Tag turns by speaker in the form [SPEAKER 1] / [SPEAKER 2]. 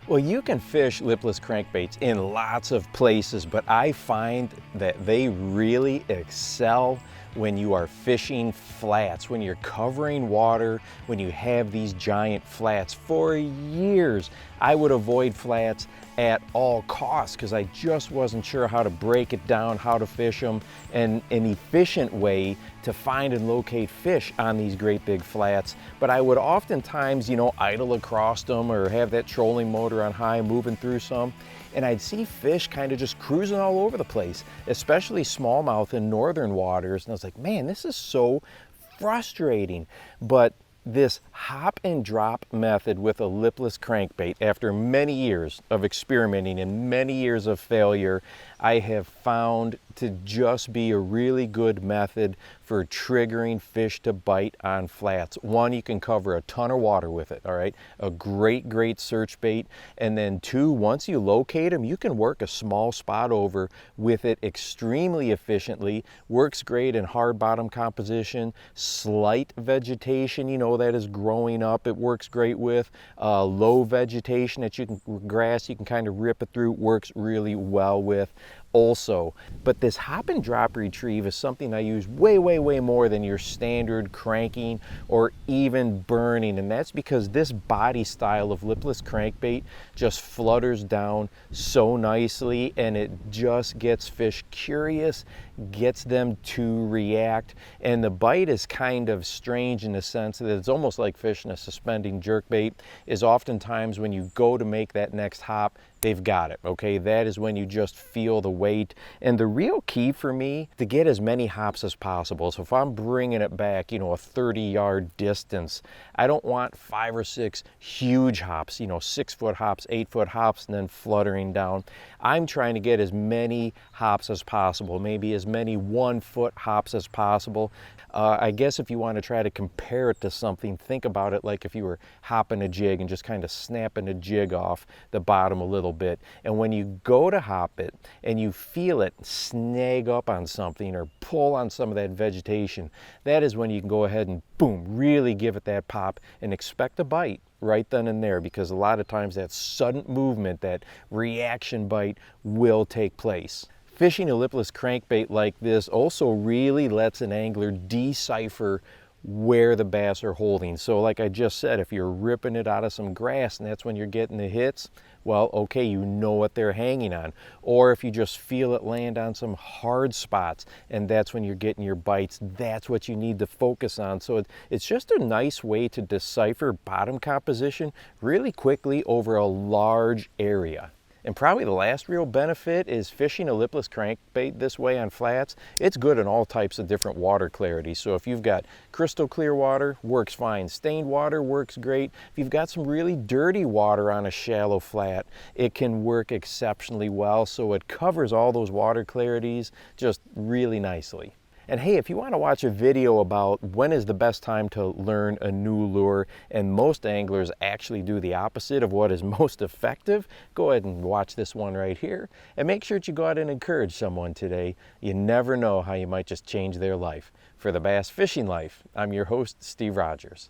[SPEAKER 1] Well, you can fish lipless crankbaits in lots of places, but I find that they really excel when you are fishing flats, when you're covering water, when you have these giant flats. For years, I would avoid flats at all costs because I just wasn't sure how to break it down, how to fish them, and an efficient way to find and locate fish on these great big flats. But I would oftentimes, idle across them or have that trolling motor on high moving through some, and I'd see fish kind of just cruising all over the place, especially smallmouth in northern waters. And I was like, man, this is so frustrating. But this hop and drop method with a lipless crankbait, after many years of experimenting and many years of failure, I have found to just be a really good method for triggering fish to bite on flats. One, you can cover a ton of water with it, all right? A great search bait. And then two, once you locate them, you can work a small spot over with it extremely efficiently. Works great in hard bottom composition, slight vegetation, that is growing up. It works great with low vegetation that you can, grass you can kind of rip it through, works really well with also. But this hop and drop retrieve is something I use way more than your standard cranking or even burning, and that's because this body style of lipless crankbait just flutters down so nicely, and it just gets fish curious, gets them to react. And the bite is kind of strange in the sense that it's almost like fishing a suspending jerkbait. Is oftentimes when you go to make that next hop, they've got it, okay? That is when you just feel the weight. And the real key for me, to get as many hops as possible. So if I'm bringing it back, a 30-yard distance, I don't want 5 or 6 huge hops, 6-foot hops, 8-foot hops, and then fluttering down. I'm trying to get as many hops as possible, maybe as many 1-foot hops as possible. I guess if you want to try to compare it to something, think about it like if you were hopping a jig and just kind of snapping a jig off the bottom a little bit. And when you go to hop it and you feel it snag up on something or pull on some of that vegetation, that is when you can go ahead and boom, really give it that pop and expect a bite right then and there, because a lot of times that sudden movement, that reaction bite will take place. Fishing a lipless crankbait like this also really lets an angler decipher where the bass are holding. So like I just said, if you're ripping it out of some grass and that's when you're getting the hits, well, okay, you know what they're hanging on. Or if you just feel it land on some hard spots and that's when you're getting your bites, that's what you need to focus on. So it's just a nice way to decipher bottom composition really quickly over a large area. And probably the last real benefit is fishing a lipless crankbait this way on flats. It's good in all types of different water clarity. So if you've got crystal clear water, works fine. Stained water works great. If you've got some really dirty water on a shallow flat, it can work exceptionally well. So it covers all those water clarities just really nicely. And hey, if you want to watch a video about when is the best time to learn a new lure, and most anglers actually do the opposite of what is most effective, go ahead and watch this one right here. And make sure that you go out and encourage someone today. You never know how you might just change their life. For the Bass Fishing Life, I'm your host, Steve Rogers.